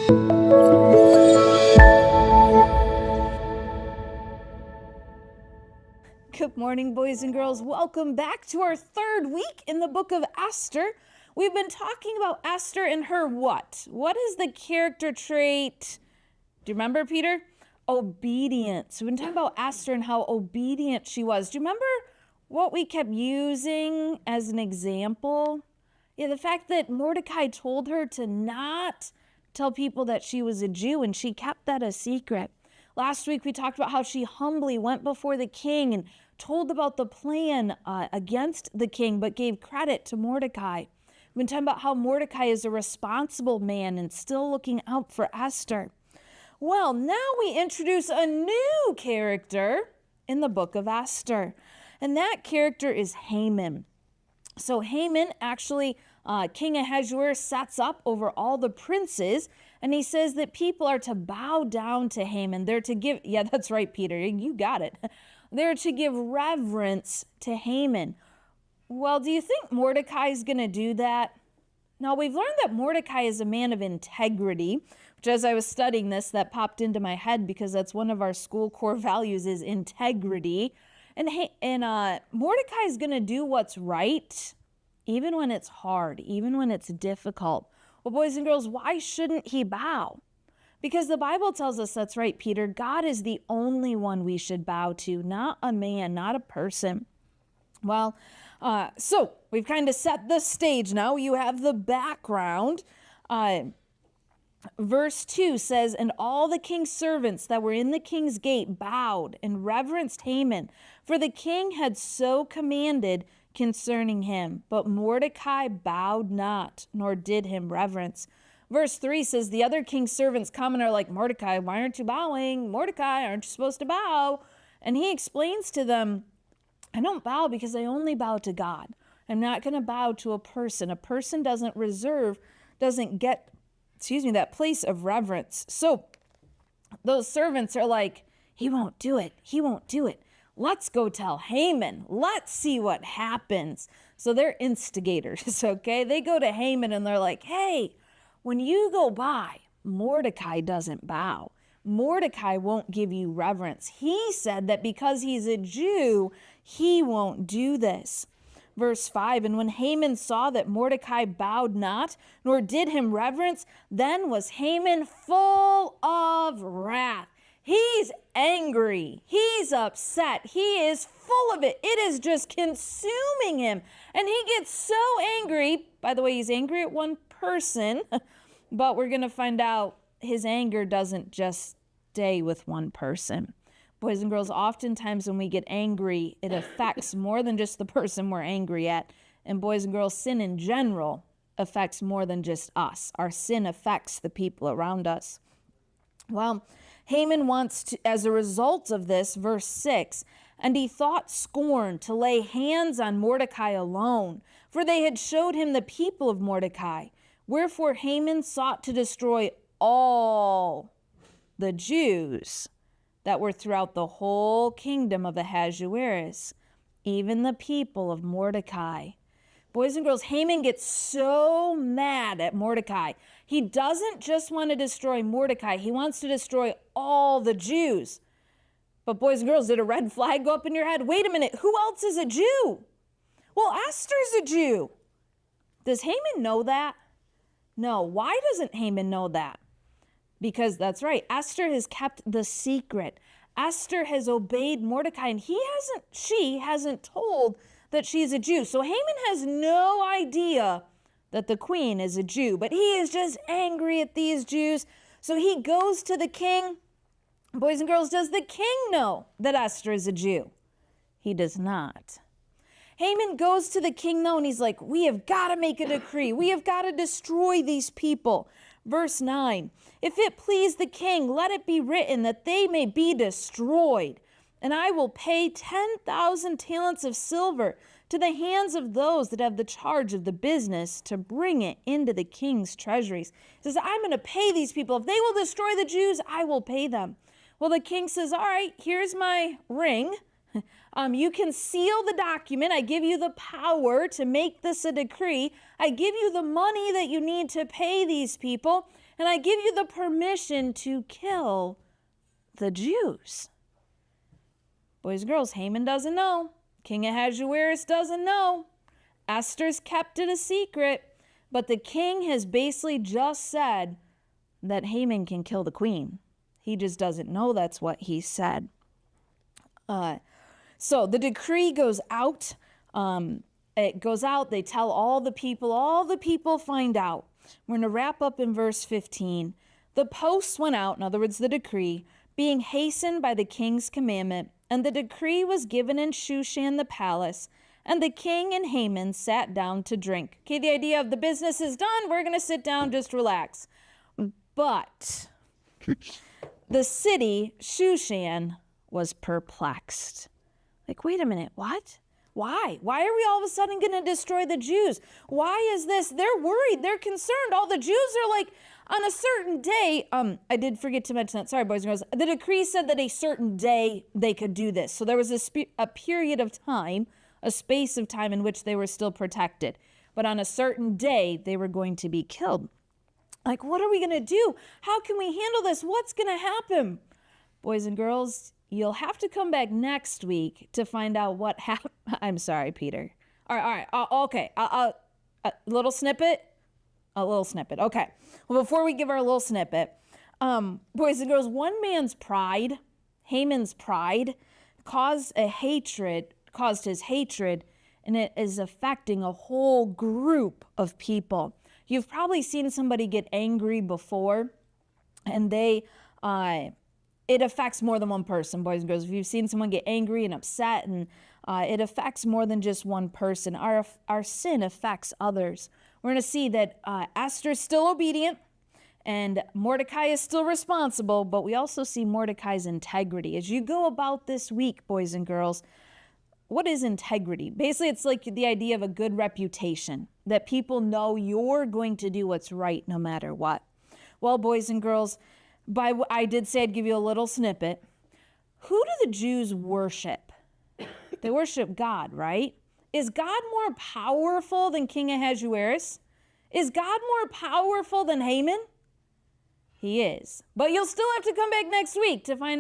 Good morning, boys and girls. Welcome back to our third week in the book of Esther. We've been talking about Esther and her what? What is the character trait? Do you remember, Peter? Obedience. We've been talking about Esther and how obedient she was. Do you remember what we kept using as an example? Yeah, the fact that Mordecai told her to not tell people that she was a Jew, and she kept that a secret. Last week, we talked about how she humbly went before the king and told about the plan against the king, but gave credit to Mordecai. We've been talking about how Mordecai is a responsible man and still looking out for Esther. Well, now we introduce a new character in the book of Esther, and that character is Haman. So Haman actually, King Ahasuerus sets up over all the princes, and he says that people are to bow down to Haman. They're to give, yeah, that's right, Peter, you got it. They're to give reverence to Haman. Well, do you think Mordecai is going to do that? Now, we've learned that Mordecai is a man of integrity, which as I was studying this, that popped into my head because that's one of our school core values is integrity. And Mordecai is going to do what's right, even when it's hard, even when it's difficult. Well, boys and girls, why shouldn't he bow? Because the Bible tells us that's right, Peter. God is the only one we should bow to, not a man, not a person. Well, so we've kind of set the stage now. You have the background. Verse 2 says, "And all the king's servants that were in the king's gate bowed and reverenced Haman, for the king had so commanded concerning him. But Mordecai bowed not, nor did him reverence." Verse 3 says, the other king's servants come and are like, "Mordecai, why aren't you bowing? Mordecai, aren't you supposed to bow?" And he explains to them, "I don't bow because I only bow to God. I'm not going to bow to a person. A person doesn't get that place of reverence." So those servants are like, "He won't do it. He won't do it. Let's go tell Haman. Let's see what happens." So they're instigators, okay? They go to Haman and they're like, "Hey, when you go by, Mordecai doesn't bow. Mordecai won't give you reverence. He said that because he's a Jew, he won't do this." Verse 5, "And when Haman saw that Mordecai bowed not, nor did him reverence, then was Haman full of wrath." He's angry. He's upset. He is full of it. It is just consuming him. And he gets so angry. By the way, he's angry at one person, but we're going to find out his anger doesn't just stay with one person. Boys and girls, oftentimes when we get angry, it affects more than just the person we're angry at. And boys and girls, sin in general affects more than just us. Our sin affects the people around us. Well, Haman wants to, as a result of this, verse 6, "And he thought scorn to lay hands on Mordecai alone, for they had showed him the people of Mordecai. Wherefore Haman sought to destroy all the Jews that were throughout the whole kingdom of Ahasuerus, even the people of Mordecai." Boys and girls, Haman gets so mad at Mordecai. He doesn't just want to destroy Mordecai. He wants to destroy all the Jews. But boys and girls, did a red flag go up in your head? Wait a minute, who else is a Jew? Well, Esther's a Jew. Does Haman know that? No. Why doesn't Haman know that? Because that's right, Esther has kept the secret. Esther has obeyed Mordecai, and she hasn't told that she's a Jew. So Haman has no idea that the queen is a Jew, but he is just angry at these Jews. So he goes to the king. Boys and girls, does the king know that Esther is a Jew? He does not. Haman goes to the king though, and he's like, "We have got to make a decree. We have got to destroy these people." Verse 9, "If it please the king, let it be written that they may be destroyed. And I will pay 10,000 talents of silver to the hands of those that have the charge of the business to bring it into the king's treasuries." He says, "I'm going to pay these people. If they will destroy the Jews, I will pay them." Well, the king says, "All right, here's my ring. You can seal the document. I give you the power to make this a decree. I give you the money that you need to pay these people. and I give you the permission to kill the Jews. Boys and girls, Haman doesn't know. King Ahasuerus doesn't know. Esther's kept it a secret, but the king has basically just said that Haman can kill the queen. He just doesn't know that's what he said. So the decree goes out. It goes out. They tell all the people find out. We're going to wrap up in verse 15. The posts went out, in other words, the decree, being hastened by the king's commandment, and the decree was given in Shushan the palace, and the king and Haman sat down to drink. Okay, the idea of the business is done. We're going to sit down, just relax. But the city, Shushan, was perplexed. Like, wait a minute, what? Why? Why are we all of a sudden going to destroy the Jews? Why is this? They're worried. They're concerned. All the Jews are like, on a certain day, I did forget to mention that. Sorry, boys and girls. The decree said that a certain day they could do this. So there was a period of time, a space of time in which they were still protected. But on a certain day, they were going to be killed. Like, what are we going to do? How can we handle this? What's going to happen? Boys and girls, you'll have to come back next week to find out what happened. I'm sorry, Peter. All right. Okay. A little snippet. A little snippet. Okay. Well, before we give our little snippet, boys and girls, one man's pride, Haman's pride, caused his hatred, and it is affecting a whole group of people. You've probably seen somebody get angry before, and it affects more than one person, boys and girls. If you've seen someone get angry and upset, and it affects more than just one person. Our sin affects others. We're going to see that Esther is still obedient, and Mordecai is still responsible, but we also see Mordecai's integrity. As you go about this week, boys and girls, what is integrity? Basically, it's like the idea of a good reputation, that people know you're going to do what's right no matter what. Well, boys and girls, I did say I'd give you a little snippet. Who do the Jews worship? They worship God, right? Is God more powerful than King Ahasuerus? Is God more powerful than Haman? He is. But you'll still have to come back next week to find out.